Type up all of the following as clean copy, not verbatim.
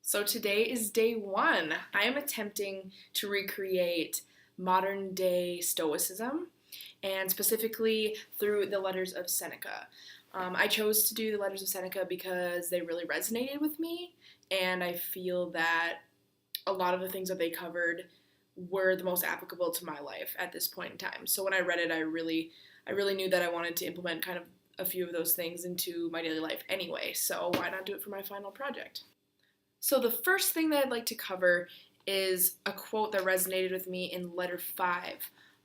So today is day one. I am attempting to recreate modern day Stoicism, and specifically through the letters of Seneca. I chose to do the letters of Seneca because they really resonated with me, and I feel that a lot of the things that they covered were the most applicable to my life at this point in time. So when I read it, I really knew that I wanted to implement kind of a few of those things into my daily life anyway. So why not do it for my final project? So the first thing that I'd like to cover is a quote that resonated with me in letter 5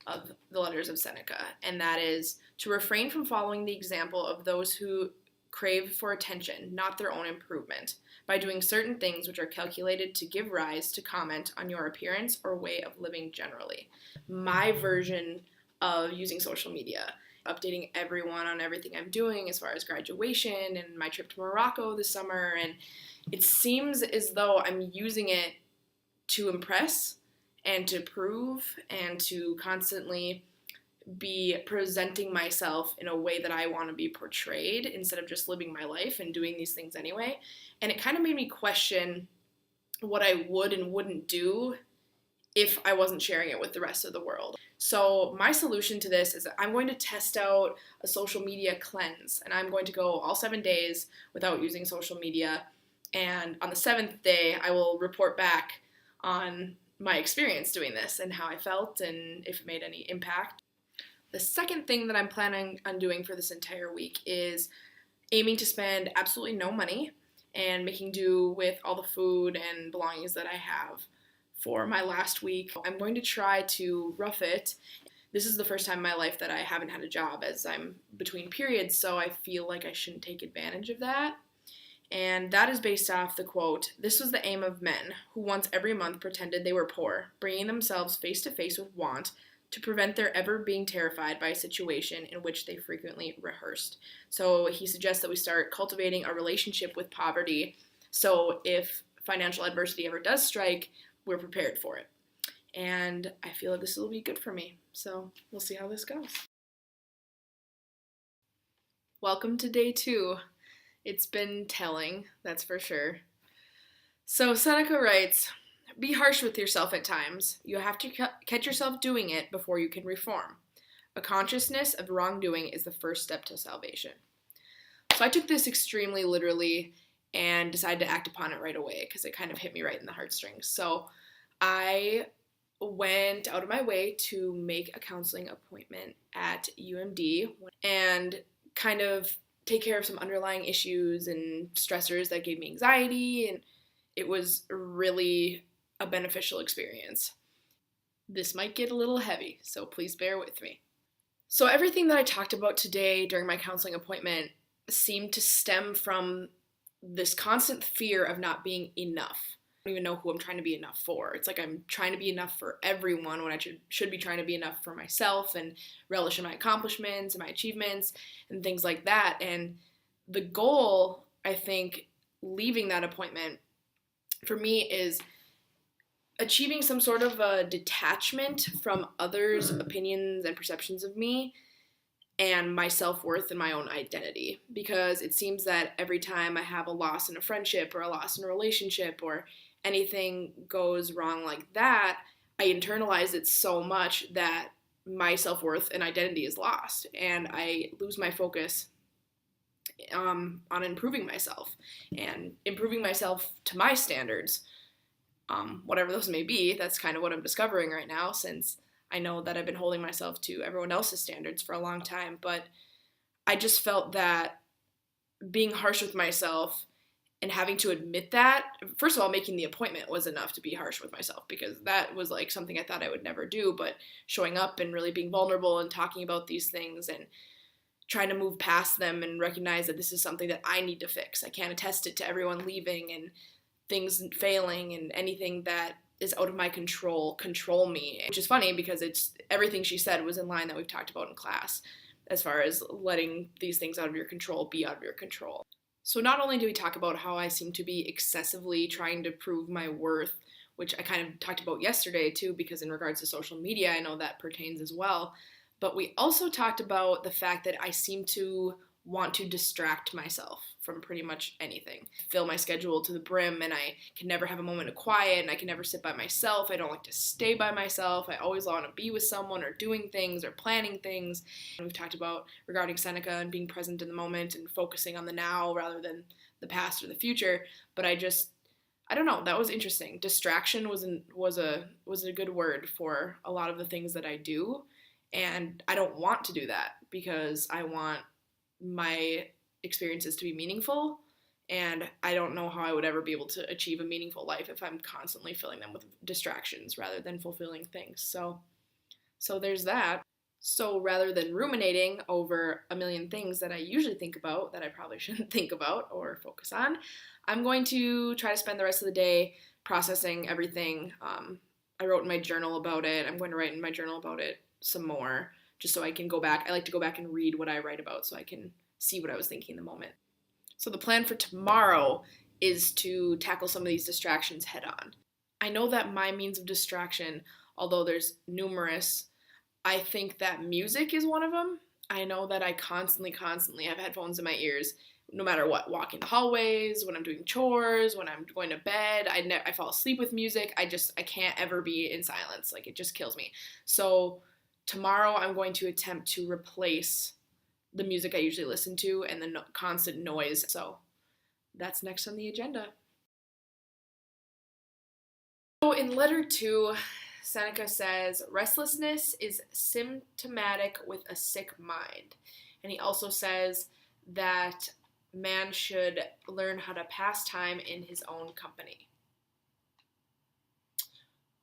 of the letters of Seneca, and that is to refrain from following the example of those who crave for attention, not their own improvement, by doing certain things which are calculated to give rise to comment on your appearance or way of living generally. My version of using social media, updating everyone on everything I'm doing as far as graduation and my trip to Morocco this summer, and it seems as though I'm using it to impress and to prove and to constantly be presenting myself in a way that I want to be portrayed instead of just living my life and doing these things anyway. And it kind of made me question what I would and wouldn't do if I wasn't sharing it with the rest of the world. So my solution to this is that I'm going to test out a social media cleanse, and I'm going to go all 7 days without using social media. And on the 7th day, I will report back on my experience doing this and how I felt and if it made any impact. The second thing that I'm planning on doing for this entire week is aiming to spend absolutely no money and making do with all the food and belongings that I have for my last week. I'm going to try to rough it. This is the first time in my life that I haven't had a job, as I'm between periods, so I feel like I shouldn't take advantage of that. And that is based off the quote, "This was the aim of men, who once every month pretended they were poor, bringing themselves face to face with want, to prevent their ever being terrified by a situation in which they frequently rehearsed." So he suggests that we start cultivating a relationship with poverty, so if financial adversity ever does strike, we're prepared for it. And I feel like this will be good for me, so we'll see how this goes. Welcome to day 2. It's been telling, that's for sure. So Seneca writes, "Be harsh with yourself at times. You have to catch yourself doing it before you can reform. A consciousness of wrongdoing is the first step to salvation." So I took this extremely literally and decided to act upon it right away because it kind of hit me right in the heartstrings. So I went out of my way to make a counseling appointment at UMD and kind of take care of some underlying issues and stressors that gave me anxiety, and it was really a beneficial experience. This might get a little heavy, so please bear with me. So everything that I talked about today during my counseling appointment seemed to stem from this constant fear of not being enough. I don't even know who I'm trying to be enough for. It's like I'm trying to be enough for everyone when I should be trying to be enough for myself and relish in my accomplishments and my achievements and things like that. And the goal, I think, leaving that appointment for me is achieving some sort of a detachment from others' opinions and perceptions of me and my self-worth and my own identity. Because it seems that every time I have a loss in a friendship or a loss in a relationship or anything goes wrong like that, I internalize it so much that my self-worth and identity is lost, and I lose my focus on improving myself and improving myself to my standards, whatever those may be. That's kind of what I'm discovering right now, since I know that I've been holding myself to everyone else's standards for a long time. But I just felt that being harsh with myself and having to admit that, first of all, making the appointment was enough to be harsh with myself, because that was like something I thought I would never do. But showing up and really being vulnerable and talking about these things and trying to move past them and recognize that this is something that I need to fix. I can't attest it to everyone leaving and things failing, and anything that is out of my control me. Which is funny because it's everything she said was in line that we've talked about in class, as far as letting these things out of your control be out of your control. So not only do we talk about how I seem to be excessively trying to prove my worth, which I kind of talked about yesterday too, because in regards to social media, I know that pertains as well. But we also talked about the fact that I seem to want to distract myself from pretty much anything. Fill my schedule to the brim, and I can never have a moment of quiet, and I can never sit by myself. I don't like to stay by myself. I always want to be with someone or doing things or planning things. And we've talked about regarding Seneca and being present in the moment and focusing on the now rather than the past or the future. But I don't know, that was interesting. Distraction was a good word for a lot of the things that I do, and I don't want to do that because I want my experiences to be meaningful, and I don't know how I would ever be able to achieve a meaningful life if I'm constantly filling them with distractions rather than fulfilling things. So there's that. So rather than ruminating over a million things that I usually think about that I probably shouldn't think about or focus on, I'm going to try to spend the rest of the day processing everything. I wrote in my journal about it. I'm going to write in my journal about it some more, just so I can go back. I like to go back and read what I write about so I can see what I was thinking in the moment. So the plan for tomorrow is to tackle some of these distractions head on. I know that my means of distraction, although there's numerous, I think that music is one of them. I know that I constantly have headphones in my ears, no matter what, walking the hallways, when I'm doing chores, when I'm going to bed. I fall asleep with music. I can't ever be in silence. Like, it just kills me. So tomorrow I'm going to attempt to replace the music I usually listen to and the constant noise. So that's next on the agenda. So in letter 2, Seneca says, restlessness is symptomatic with a sick mind. And he also says that man should learn how to pass time in his own company.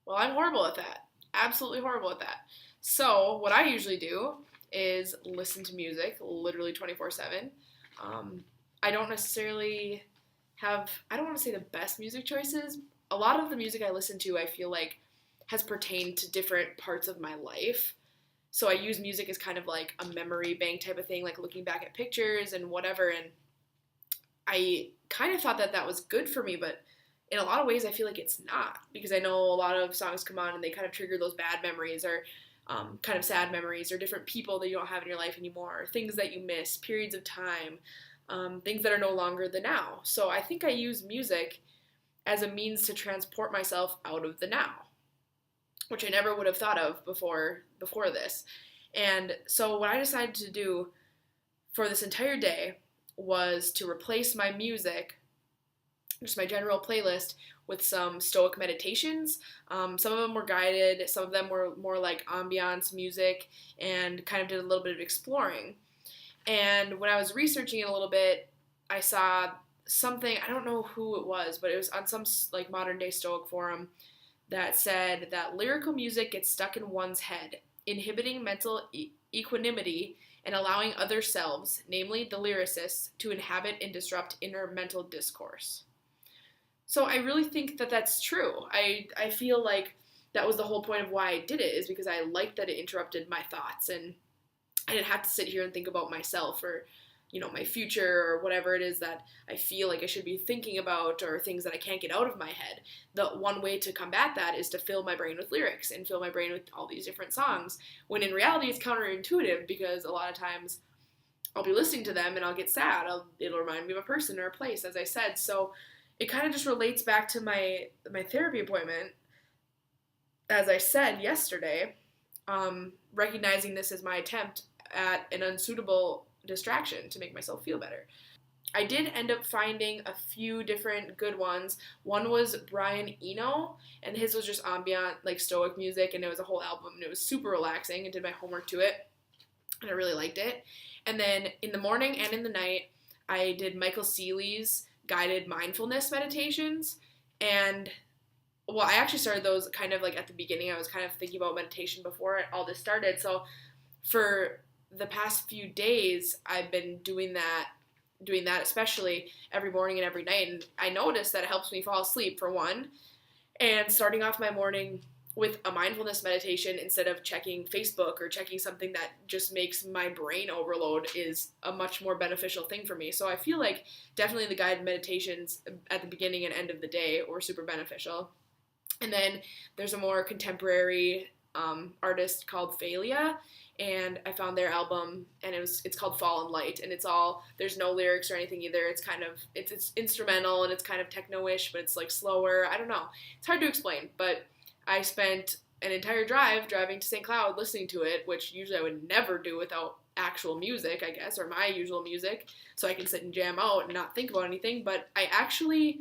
Well, I'm horrible at that. Absolutely horrible at that. So what I usually do is listen to music literally 24/7. I don't necessarily I don't want to say the best music choices. A lot of the music I listen to, I feel like, has pertained to different parts of my life. So I use music as kind of like a memory bank type of thing, like looking back at pictures and whatever. And I kind of thought that was good for me, but in a lot of ways I feel like it's not, because I know a lot of songs come on and they kind of trigger those bad memories or kind of sad memories or different people that you don't have in your life anymore, or things that you miss, periods of time, things that are no longer the now. So I think I use music as a means to transport myself out of the now, which I never would have thought of before this. And so what I decided to do for this entire day was to replace my music, just my general playlist, with some Stoic meditations. Some of them were guided, some of them were more like ambiance music, and kind of did a little bit of exploring. And when I was researching it a little bit, I saw something, I don't know who it was, but it was on some like modern day Stoic forum that said that lyrical music gets stuck in one's head, inhibiting mental equanimity and allowing other selves, namely the lyricists, to inhabit and disrupt inner mental discourse. So I really think that that's true. I feel like that was the whole point of why I did it, is because I liked that it interrupted my thoughts, and I didn't have to sit here and think about myself or, my future or whatever it is that I feel like I should be thinking about, or things that I can't get out of my head. The one way to combat that is to fill my brain with lyrics and fill my brain with all these different songs, when in reality it's counterintuitive, because a lot of times I'll be listening to them and I'll get sad. It'll remind me of a person or a place, as I said. So it kind of just relates back to my therapy appointment, as I said yesterday, recognizing this as my attempt at an unsuitable distraction to make myself feel better. I did end up finding a few different good ones. One was Brian Eno, and his was just ambient, like Stoic music, and it was a whole album, and it was super relaxing. I did my homework to it, and I really liked it. And then in the morning and in the night, I did Michael Seeley's guided mindfulness meditations, and well, I actually started those kind of like at the beginning. I was kind of thinking about meditation before all this started. So for the past few days, I've been doing that especially every morning and every night. And I noticed that it helps me fall asleep, for one. And starting off my morning with a mindfulness meditation instead of checking Facebook or checking something that just makes my brain overload is a much more beneficial thing for me. So I feel like definitely the guided meditations at the beginning and end of the day were super beneficial. And then there's a more contemporary artist called Phalia, and I found their album, and it's called Fall and Light, and there's no lyrics or anything either. It's instrumental, and it's kind of techno-ish, but it's like slower. I don't know. It's hard to explain, but I spent an entire drive driving to St. Cloud listening to it, which usually I would never do without actual music, I guess, or my usual music, so I can sit and jam out and not think about anything. But I actually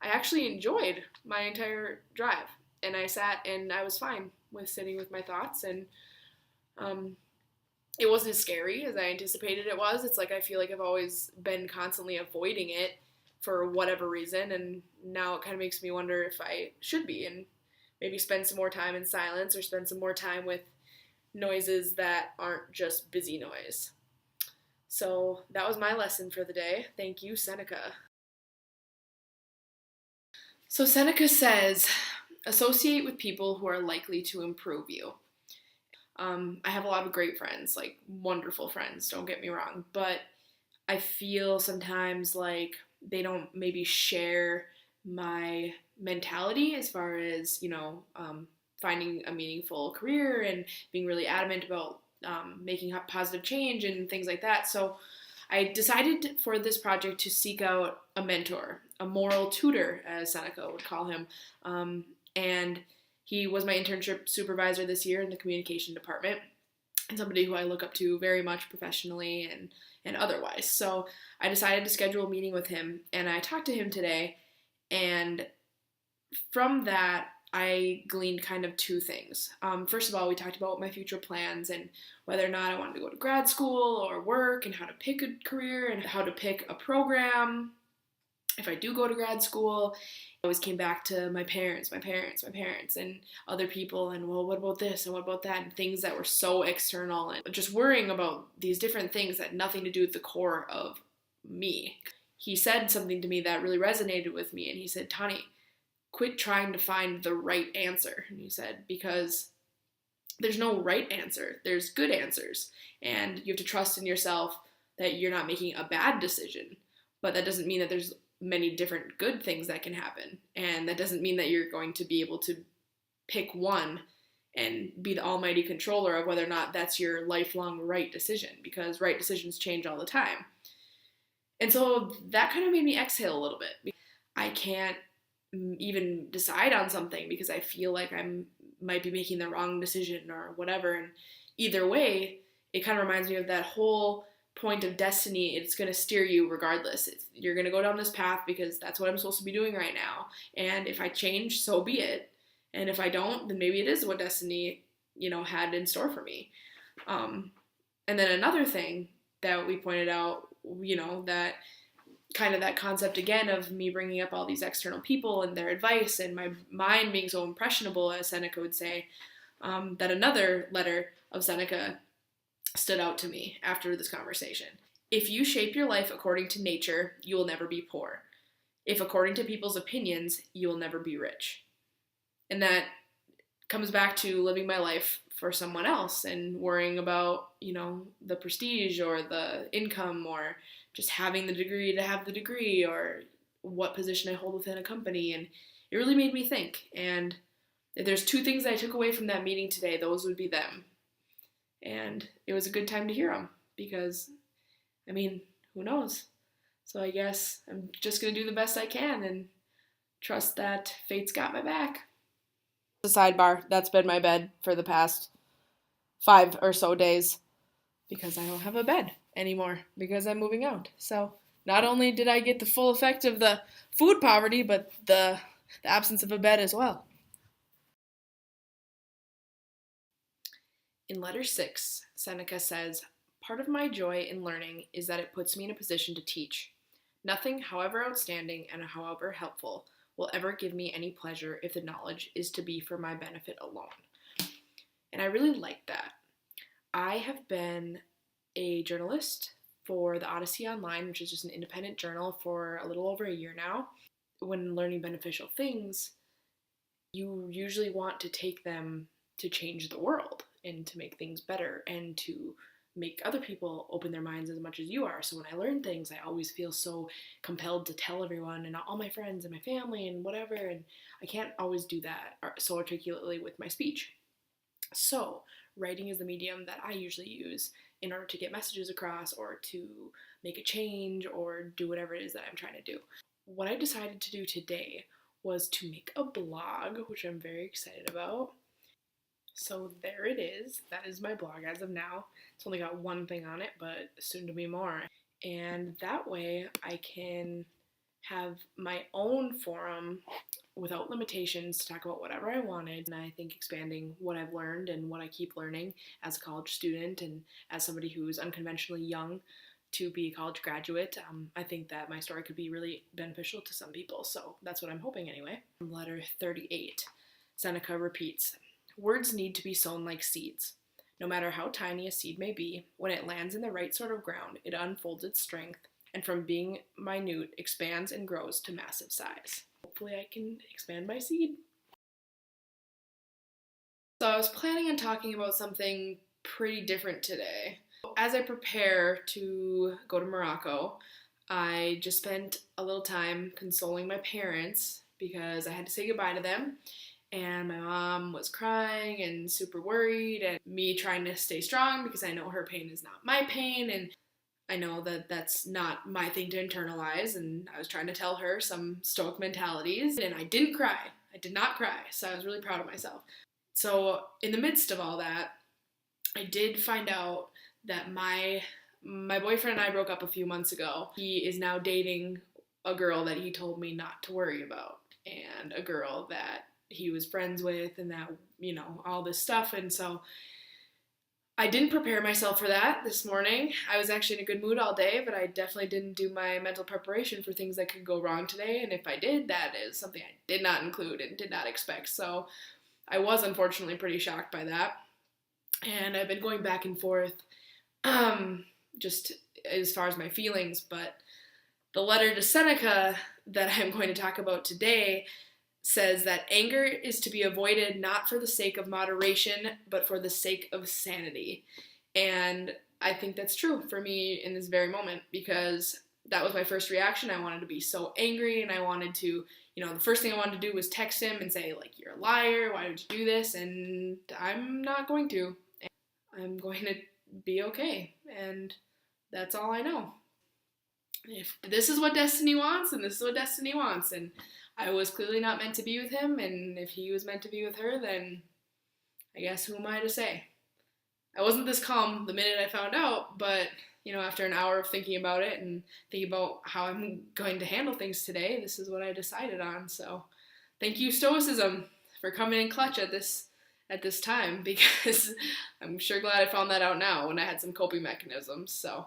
enjoyed my entire drive, and I sat and I was fine with sitting with my thoughts, and it wasn't as scary as I anticipated it was. It's like I feel like I've always been constantly avoiding it for whatever reason, and now it kind of makes me wonder if I should be, and maybe spend some more time in silence or spend some more time with noises that aren't just busy noise. So that was my lesson for the day. Thank you, Seneca. So Seneca says, associate with people who are likely to improve you. I have a lot of great friends, like wonderful friends, don't get me wrong, but I feel sometimes like they don't maybe share my mentality as far as, finding a meaningful career and being really adamant about making positive change and things like that. So I decided for this project to seek out a mentor, a moral tutor, as Seneca would call him. And he was my internship supervisor this year in the communication department, and somebody who I look up to very much professionally and otherwise. So I decided to schedule a meeting with him, and I talked to him today, and from that, I gleaned kind of two things. First of all, we talked about my future plans and whether or not I wanted to go to grad school or work, and how to pick a career and how to pick a program if I do go to grad school. I always came back to my parents, and other people, and well, what about this and what about that, and things that were so external, and just worrying about these different things that had nothing to do with the core of me. He said something to me that really resonated with me, and he said, Tani, quit trying to find the right answer. And he said, because there's no right answer, there's good answers, and you have to trust in yourself that you're not making a bad decision, but that doesn't mean that there's many different good things that can happen, and that doesn't mean that you're going to be able to pick one and be the almighty controller of whether or not that's your lifelong right decision, because right decisions change all the time. And so that kind of made me exhale a little bit. I can't even decide on something because I feel like I might be making the wrong decision or whatever, and either way, it kind of reminds me of that whole point of destiny. It's going to steer you regardless. You're going to go down this path because that's what I'm supposed to be doing right now, and if I change, so be it, and if I don't, then maybe it is what destiny had in store for me. And then another thing that we pointed out, that kind of that concept again of me bringing up all these external people and their advice and my mind being so impressionable, as Seneca would say, that another letter of Seneca stood out to me after this conversation. If you shape your life according to nature, you will never be poor. If according to people's opinions, you will never be rich. And that comes back to living my life for someone else and worrying about, the prestige or the income or just having the degree to have the degree or what position I hold within a company. And it really made me think. And if there's two things I took away from that meeting today, those would be them. And it was a good time to hear them because, who knows? So I guess I'm just going to do the best I can and trust that fate's got my back. A sidebar, that's been my bed for the past 5 or so days because I don't have a bed anymore because I'm moving out. So not only did I get the full effect of the food poverty, but the absence of a bed as well. In letter 6, Seneca says, part of my joy in learning is that it puts me in a position to teach. Nothing, however outstanding and however helpful, will ever give me any pleasure if the knowledge is to be for my benefit alone. And I really like that. I have been a journalist for the Odyssey Online, which is just an independent journal, for a little over a year now. When learning beneficial things, you usually want to take them to change the world and to make things better and to make other people open their minds as much as you are. So when I learn things, I always feel so compelled to tell everyone and all my friends and my family and whatever, and I can't always do that so articulately with my speech. So writing is the medium that I usually use in order to get messages across or to make a change or do whatever it is that I'm trying to do. What I decided to do today was to make a blog, which I'm very excited about. So there it is. That is my blog as of now. It's only got one thing on it, but soon to be more. And that way I can have my own forum without limitations to talk about whatever I wanted. And I think expanding what I've learned and what I keep learning as a college student and as somebody who's unconventionally young to be a college graduate, I think that my story could be really beneficial to some people. So that's what I'm hoping anyway. Letter 38. Seneca repeats, words need to be sown like seeds. No matter how tiny a seed may be, when it lands in the right sort of ground, it unfolds its strength and from being minute expands and grows to massive size. Hopefully I can expand my seed. So I was planning on talking about something pretty different today. As I prepare to go to Morocco, I just spent a little time consoling my parents because I had to say goodbye to them. And my mom was crying and super worried, and me trying to stay strong because I know her pain is not my pain, and I know that that's not my thing to internalize, and I was trying to tell her some stoic mentalities, and I didn't cry. I did not cry, so I was really proud of myself. So in the midst of all that, I did find out that my boyfriend and I broke up a few months ago. He is now dating a girl that he told me not to worry about, and a girl that he was friends with, and that, you know, all this stuff. And so I didn't prepare myself for that this morning. I was actually in a good mood all day, but I definitely didn't do my mental preparation for things that could go wrong today. And if I did, that is something I did not include and did not expect. So I was unfortunately pretty shocked by that. And I've been going back and forth just as far as my feelings, but the letter to Seneca that I'm going to talk about today says that anger is to be avoided not for the sake of moderation, but for the sake of sanity. And I think that's true for me in this very moment, because that was my first reaction. I wanted to be so angry, and I wanted to, you know, the first thing I wanted to do was text him and say, like, you're a liar, why would you do this? And I'm not going to. I'm going to be okay, and that's all I know. If this is what destiny wants, and this is what destiny wants, and I was clearly not meant to be with him, and if he was meant to be with her, then I guess who am I to say? I wasn't this calm the minute I found out, but, you know, after an hour of thinking about it and thinking about how I'm going to handle things today, this is what I decided on. So thank you, Stoicism, for coming in clutch at this time, because I'm sure glad I found that out now when I had some coping mechanisms. So